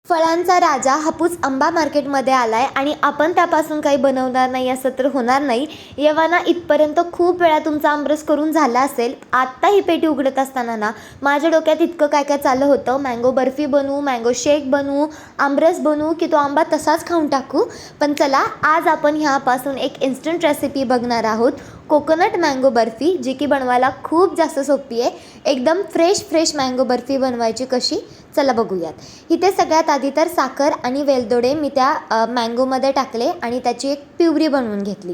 फळांचा राजा हापूस आंबा मार्केटमध्ये आलाय आणि आपण त्यापासून काही बनवणार नाही असं तर होणार नाही. येवाना इथपर्यंत खूप वेळा तुमचा आमरस करून झाला असेल. आत्ता ही पेटी उघडत असताना ना माझ्या डोक्यात इतकं काय काय चाललं होतं. मँगो बर्फी बनवू, मँगो शेक बनवू, आमरस बनवू की तो आंबा तसाच खाऊन टाकू. पण चला, आज आपण ह्यापासून एक इन्स्टंट रेसिपी बघणार आहोत. कोकोनट मँगो बर्फी, जी की बनवायला खूप जास्त सोपी आहे. एकदम फ्रेश मँगो बर्फी बनवायची कशी, चला बघूयात. इथे सगळ्यात आधी तर साखर आणि वेलदोडे मी त्या मँगोमध्ये टाकले आणि त्याची एक प्युरी बनवून घेतली.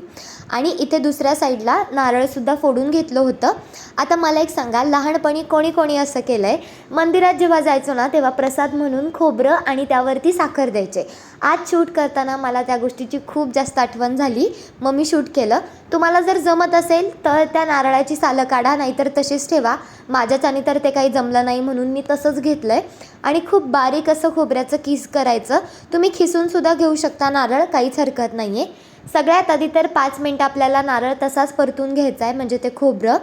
आणि इथे दुसऱ्या साईडला नारळसुद्धा फोडून घेतलं होतं. आता मला एक सांगा, लहानपणी कोणी कोणी असं केलं आहे, मंदिरात जेव्हा जायचो ना तेव्हा प्रसाद म्हणून खोबरं आणि त्यावरती साखर द्यायचे. आज शूट करताना मला त्या गोष्टीची खूप जास्त आठवण झाली, मग मी शूट केलं. तुम्हाला जर जमत असेल तर त्या नारळाची सालं काढा, नाहीतर तशीच ठेवा. माझ्याच्याने तर ते काही जमलं नाही म्हणून मी तसंच घेतलं आहे. आणि खूप बारीक असं खोबऱ्याचं किस करायचं. तुम्ही खिसूनसुद्धा घेऊ शकता नारळ, काहीच हरकत नाही आहे. सगळ्यात आधी तर 5 मिनटं आपल्याला नारळ तसाच परतून घ्यायचा आहे, म्हणजे ते खोबरं,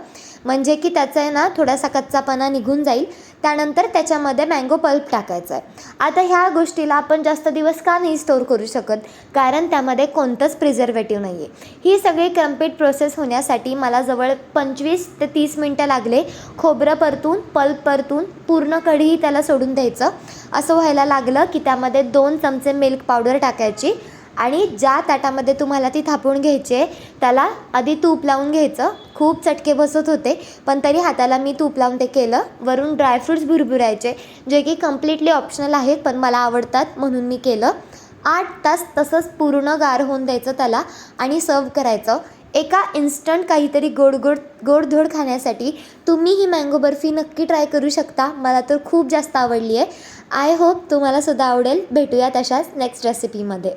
म्हणजे की त्याचा आहे ना थोडासा कच्चापणा निघून जाईल. त्यानंतर त्याच्यामध्ये मँगो पल्प टाकायचं आहे. आता ह्या गोष्टीला आपण जास्त दिवस का नाही स्टोअर करू शकत, कारण त्यामध्ये कोणतंच प्रिझर्वेटिव्ह नाही आहे. ही सगळी कम्प्लीट प्रोसेस होण्यासाठी मला जवळ 25 ते 30 मिनटं लागले. खोबरं परतून, पल्प परतून, पूर्ण कढी त्याला सोडून द्यायचं. असं व्हायला लागलं की त्यामध्ये 2 चमचे मिल्क पावडर टाकायची आणि ज्या ताटामध्ये तुम्हाला ती थापून घ्यायची आहे त्याला आधी तूप लावून घ्यायचं. खूप चटके बसत होते, पण तरी हाताला मी तूप लावून ते केलं. वरून ड्रायफ्रूट्स भुरभुरायचे, जे की कम्प्लिटली ऑप्शनल आहेत, पण मला आवडतात म्हणून मी केलं. 8 तास तसंच पूर्ण गार होऊन द्यायचं त्याला आणि सर्व करायचं. एका इन्स्टंट काहीतरी गोडधोड खाण्यासाठी तुम्ही ही मँगो बर्फी नक्की ट्राय करू शकता. मला तर खूप जास्त आवडली आहे. आय होप तुम्हालासुद्धा आवडेल. भेटूयात अशाच नेक्स्ट रेसिपीमध्ये.